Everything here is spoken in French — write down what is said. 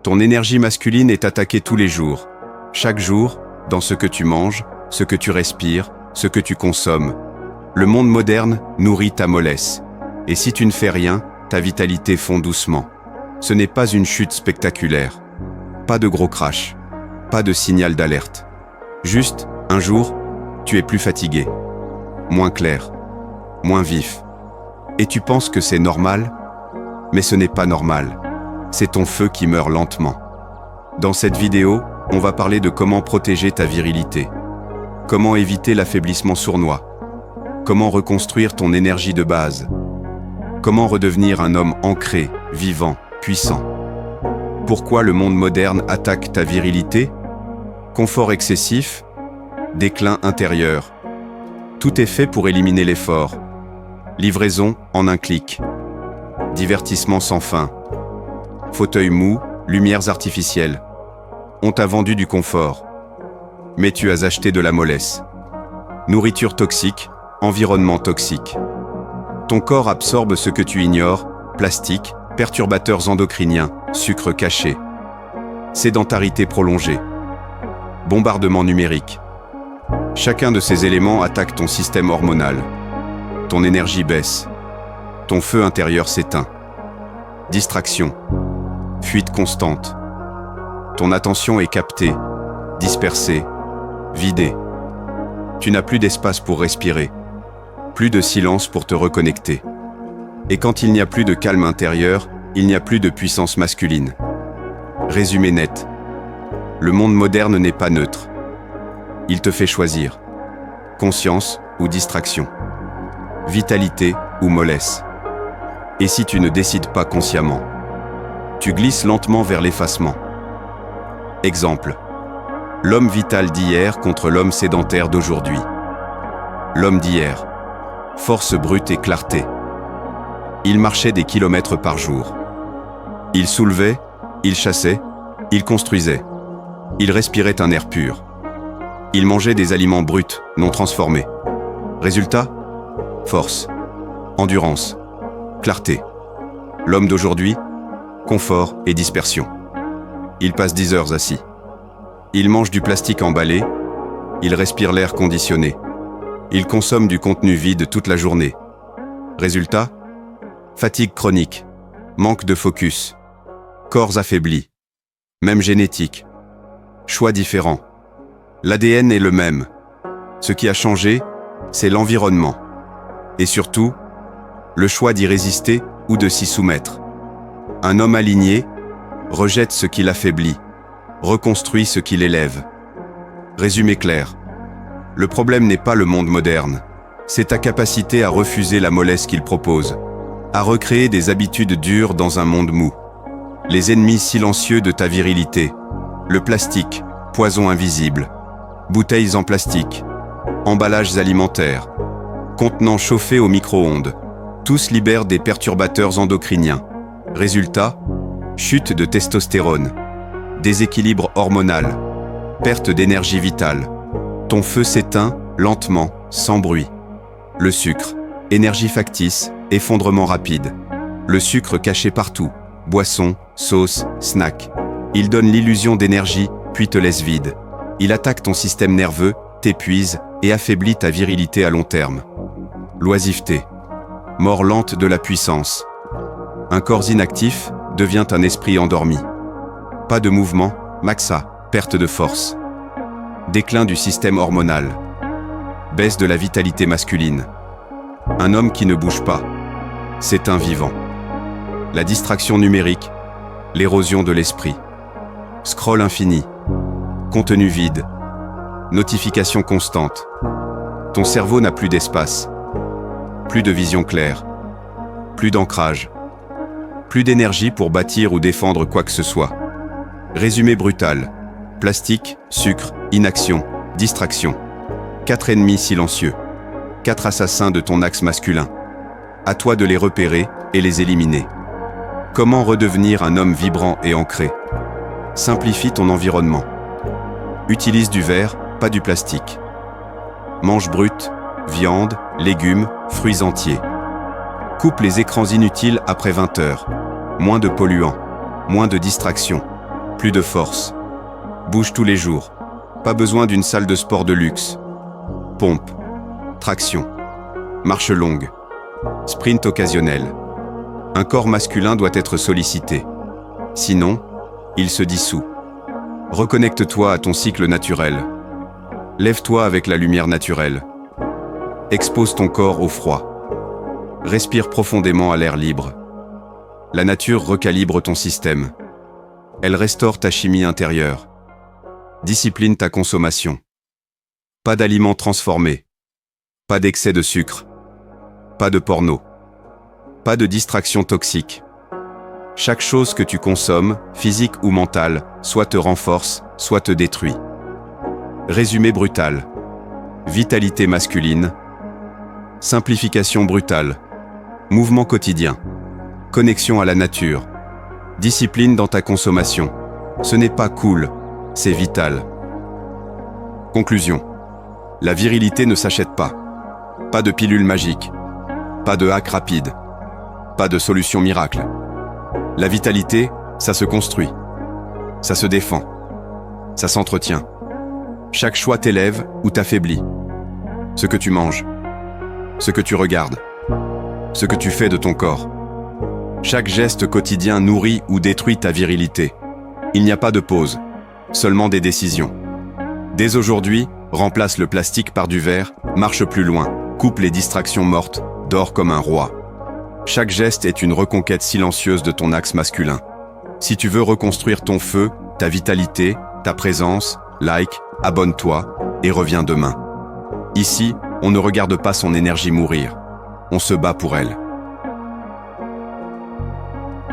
Ton énergie masculine est attaquée tous les jours. Chaque jour, dans ce que tu manges, ce que tu respires, ce que tu consommes. Le monde moderne nourrit ta mollesse. Et si tu ne fais rien, ta vitalité fond doucement. Ce n'est pas une chute spectaculaire. Pas de gros crash. Pas de signal d'alerte. Juste, un jour, tu es plus fatigué. Moins clair. Moins vif. Et tu penses que c'est normal? Mais ce n'est pas normal. C'est ton feu qui meurt lentement. Dans cette vidéo, on va parler de comment protéger ta virilité. Comment éviter l'affaiblissement sournois. Comment reconstruire ton énergie de base. Comment redevenir un homme ancré, vivant, puissant. Pourquoi le monde moderne attaque ta virilité? Confort excessif, déclin intérieur. Tout est fait pour éliminer l'effort. Livraison en un clic. Divertissement sans fin. Fauteuil mou, lumières artificielles. On t'a vendu du confort. Mais tu as acheté de la mollesse. Nourriture toxique, environnement toxique. Ton corps absorbe ce que tu ignores, plastique, perturbateurs endocriniens, sucre caché. Sédentarité prolongée. Bombardement numérique. Chacun de ces éléments attaque ton système hormonal. Ton énergie baisse. Ton feu intérieur s'éteint. Distraction. Fuite constante. Ton attention est captée, dispersée, vidée. Tu n'as plus d'espace pour respirer. Plus de silence pour te reconnecter. Et quand il n'y a plus de calme intérieur, il n'y a plus de puissance masculine. Résumé net. Le monde moderne n'est pas neutre. Il te fait choisir. Conscience ou distraction. Vitalité ou mollesse. Et si tu ne décides pas consciemment, tu glisses lentement vers l'effacement. Exemple. L'homme vital d'hier contre l'homme sédentaire d'aujourd'hui. L'homme d'hier. Force brute et clarté. Il marchait des kilomètres par jour. Il soulevait, il chassait, il construisait. Il respirait un air pur. Il mangeait des aliments bruts, non transformés. Résultat? Force, endurance, clarté. L'homme d'aujourd'hui? Confort et dispersion. Il passe 10 heures assis. Il mange du plastique emballé. Il respire l'air conditionné. Il consomme du contenu vide toute la journée. Résultat? Fatigue chronique, manque de focus, corps affaiblis, même génétique, choix différents. L'ADN est le même. Ce qui a changé, c'est l'environnement. Et surtout, le choix d'y résister ou de s'y soumettre. Un homme aligné rejette ce qui l'affaiblit, reconstruit ce qui l'élève. Résumé clair. Le problème n'est pas le monde moderne, c'est ta capacité à refuser la mollesse qu'il propose, à recréer des habitudes dures dans un monde mou. Les ennemis silencieux de ta virilité, le plastique, poison invisible, bouteilles en plastique, emballages alimentaires, contenants chauffés au micro-ondes, tous libèrent des perturbateurs endocriniens. Résultat, chute de testostérone, déséquilibre hormonal, perte d'énergie vitale. Ton feu s'éteint lentement, sans bruit. Le sucre, énergie factice, effondrement rapide. Le sucre caché partout, boisson, sauce, snack. Il donne l'illusion d'énergie, puis te laisse vide. Il attaque ton système nerveux, t'épuise et affaiblit ta virilité à long terme. L'oisiveté, mort lente de la puissance. Un corps inactif devient un esprit endormi. Pas de mouvement, maxa, perte de force. Déclin du système hormonal. Baisse de la vitalité masculine. Un homme qui ne bouge pas, c'est un vivant. La distraction numérique, l'érosion de l'esprit. Scroll infini, contenu vide, notification constante. Ton cerveau n'a plus d'espace, plus de vision claire, plus d'ancrage, plus d'énergie pour bâtir ou défendre quoi que ce soit. Résumé brutal. Plastique, sucre, inaction, distraction. 4 ennemis silencieux. 4 assassins de ton axe masculin. À toi de les repérer et les éliminer. Comment redevenir un homme vibrant et ancré? Simplifie ton environnement. Utilise du verre, pas du plastique. Mange brut, viande, légumes, fruits entiers. Coupe les écrans inutiles après 20 heures. Moins de polluants, moins de distractions. plus de force. Bouge tous les jours. Pas besoin d'une salle de sport de luxe. Pompe, traction, marche longue, sprint occasionnel. Un corps masculin doit être sollicité. Sinon, il se dissout. Reconnecte-toi à ton cycle naturel. Lève-toi avec la lumière naturelle. Expose ton corps au froid. Respire profondément à l'air libre. La nature recalibre ton système. Elle restaure ta chimie intérieure. Discipline ta consommation. Pas d'aliments transformés. Pas d'excès de sucre. Pas de porno. Pas de distractions toxiques. Chaque chose que tu consommes, physique ou mentale, soit te renforce, soit te détruit. Résumé brutal. Vitalité masculine. Simplification brutale. Mouvement quotidien. Connexion à la nature. Discipline dans ta consommation. Ce n'est pas cool, c'est vital. Conclusion. La virilité ne s'achète pas. Pas de pilule magique. Pas de hack rapide. Pas de solution miracle. La vitalité, ça se construit. Ça se défend. Ça s'entretient. Chaque choix t'élève ou t'affaiblit. Ce que tu manges. Ce que tu regardes. Ce que tu fais de ton corps. Chaque geste quotidien nourrit ou détruit ta virilité. Il n'y a pas de pause, seulement des décisions. Dès aujourd'hui, remplace le plastique par du verre, marche plus loin, coupe les distractions mortes, dors comme un roi. Chaque geste est une reconquête silencieuse de ton axe masculin. Si tu veux reconstruire ton feu, ta vitalité, ta présence, like, abonne-toi et reviens demain. Ici, on ne regarde pas son énergie mourir. On se bat pour elle.